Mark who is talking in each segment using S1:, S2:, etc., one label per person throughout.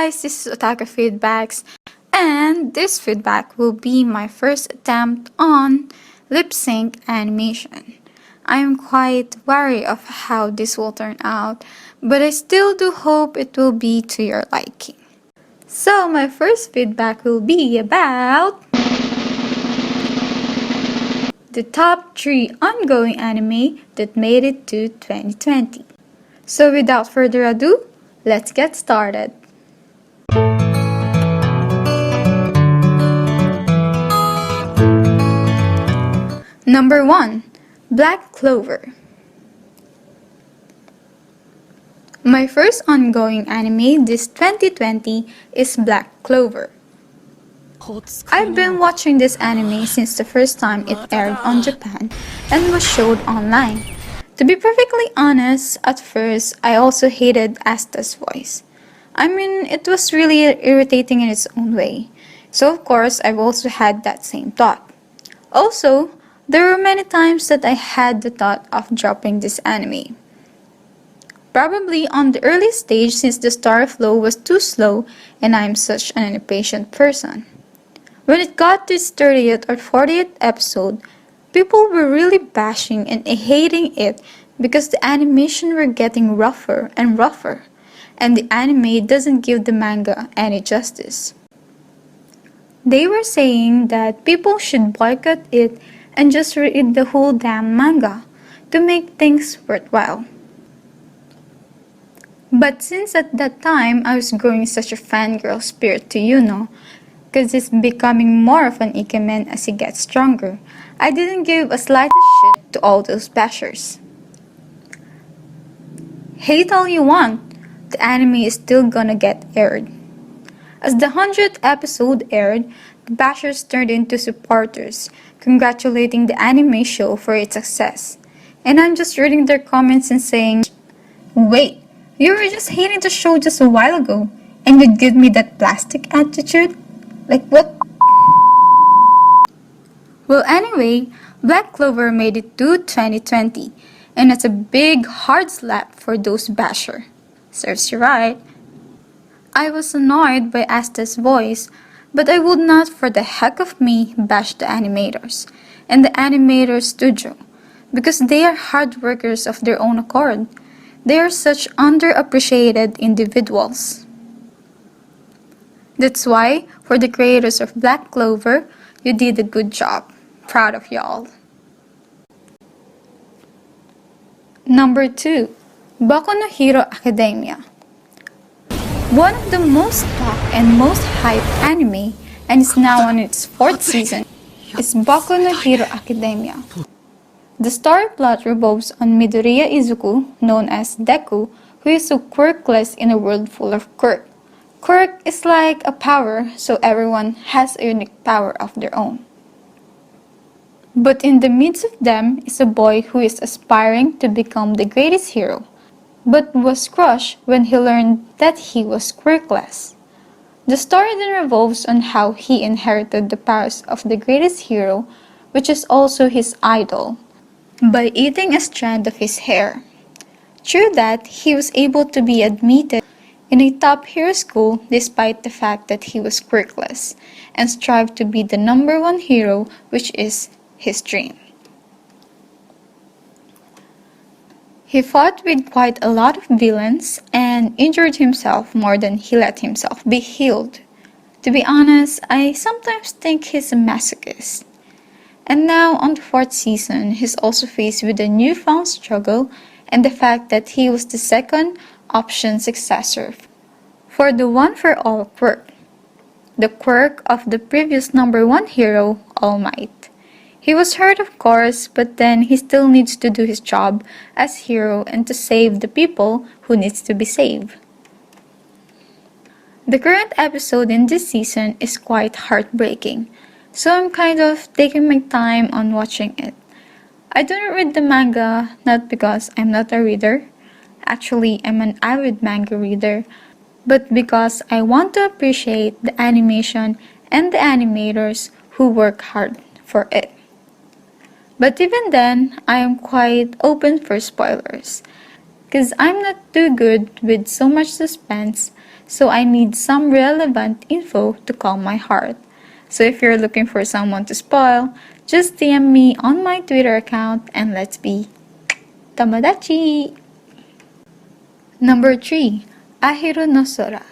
S1: guys, this is Otaku Feedbacks, and this feedback will be my first attempt on lip sync animation. I am quite wary of how this will turn out, but I still do hope it will be to your liking. So, my first feedback will be about the top 3 ongoing anime that made it to 2020. So, without further ado, let's get started. Number 1. Black Clover. My first ongoing anime this 2020 is Black Clover. I've been watching this anime since the first time it aired on Japan and was showed online. To be perfectly honest, at first I also hated Asta's voice. I mean, it was really irritating in its own way. So of course, I've also had that same thought. Also, there were many times that I had the thought of dropping this anime. Probably on the early stage since the story flow was too slow and I am such an impatient person. When it got to its 30th or 40th episode, people were really bashing and hating it because the animation were getting rougher and rougher, and the anime doesn't give the manga any justice. They were saying that people should boycott it and just read the whole damn manga to make things worthwhile. But since at that time I was growing such a fangirl spirit to Yuno, because it's becoming more of an ikemen as he gets stronger, I didn't give a slightest shit to all those bashers. Hate all you want, the anime is still gonna get aired. As the 100th episode aired, the bashers turned into supporters, congratulating the anime show for its success. And I'm just reading their comments and saying, wait, you were just hating the show just a while ago, and you'd give me that plastic attitude? Like what? Well, anyway, Black Clover made it to 2020, and it's a big hard slap for those basher. Serves you right. I was annoyed by Asta's voice, but I would not for the heck of me bash the animators and the animator studio, because they are hard workers of their own accord. They are such underappreciated individuals. That's why, for the creators of Black Clover, you did a good job. Proud of y'all. Number 2. Boku no Hero Academia. One of the most talked and most hyped anime, and is now on its 4th season, is Boku no Hero Academia. The story plot revolves on Midoriya Izuku, known as Deku, who is so quirkless in a world full of quirk. Quirk is like a power, so everyone has a unique power of their own. But in the midst of them is a boy who is aspiring to become the greatest hero, but was crushed when he learned that he was quirkless. The story then revolves on how he inherited the powers of the greatest hero, which is also his idol, by eating a strand of his hair. Through that, he was able to be admitted in a top hero school despite the fact that he was quirkless, and strived to be the number 1 hero, which is his dream. He fought with quite a lot of villains and injured himself more than he let himself be healed. To be honest, I sometimes think he's a masochist. And now on the 4th season, he's also faced with a newfound struggle and the fact that he was the second option successor for the one-for-all quirk, the quirk of the previous number 1 hero, All Might. He was hurt of course, but then he still needs to do his job as hero and to save the people who needs to be saved. The current episode in this season is quite heartbreaking, so I'm kind of taking my time on watching it. I don't read the manga, not because I'm not a reader. Actually, I'm an avid manga reader, but because I want to appreciate the animation and the animators who work hard for it. But even then, I am quite open for spoilers, because I'm not too good with so much suspense, so I need some relevant info to calm my heart. So if you're looking for someone to spoil, just DM me on my Twitter account and let's be Tamadachi! Number 3. Ahiru no Sora.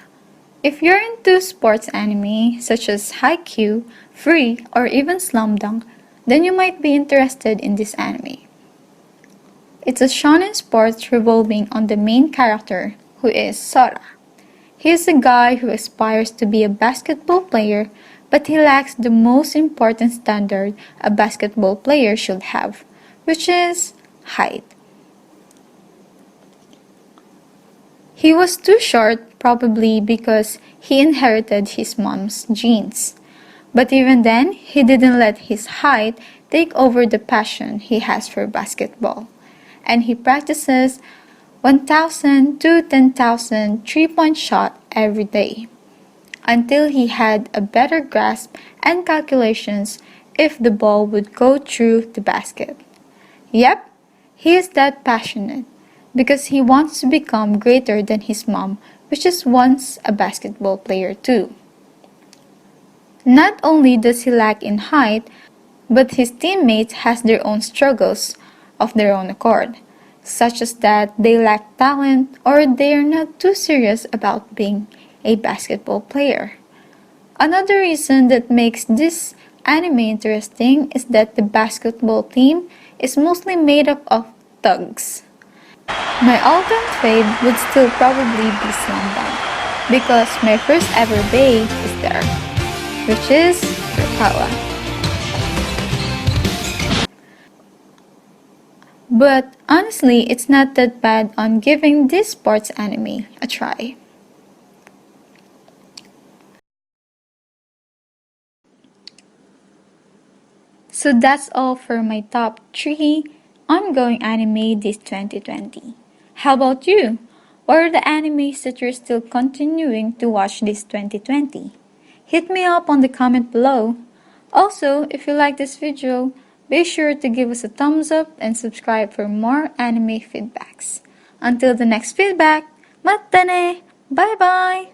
S1: If you're into sports anime such as Haikyuu, Free, or even Slam Dunk, then you might be interested in this anime. It's a shonen sport revolving on the main character, who is Sora. He is a guy who aspires to be a basketball player, but he lacks the most important standard a basketball player should have, which is height. He was too short, probably because he inherited his mom's genes. But even then, he didn't let his height take over the passion he has for basketball. And he practices 1,000 to 10,000 three-point shot every day, until he had a better grasp and calculations if the ball would go through the basket. Yep, he is that passionate because he wants to become greater than his mom, which is once a basketball player too. Not only does he lack in height, but his teammates has their own struggles of their own accord, such as that they lack talent or they are not too serious about being a basketball player. Another reason that makes this anime interesting is that the basketball team is mostly made up of thugs. My all-time fave would still probably be Slam Dunk, because my first ever bae is there, which is Rukawa. But honestly, it's not that bad on giving this sports anime a try. So that's all for my top 3 ongoing anime this 2020. How about you? What are the animes that you're still continuing to watch this 2020? Hit me up on the comment below. Also, if you like this video, be sure to give us a thumbs up and subscribe for more anime feedbacks. Until the next feedback, mata ne! Bye bye!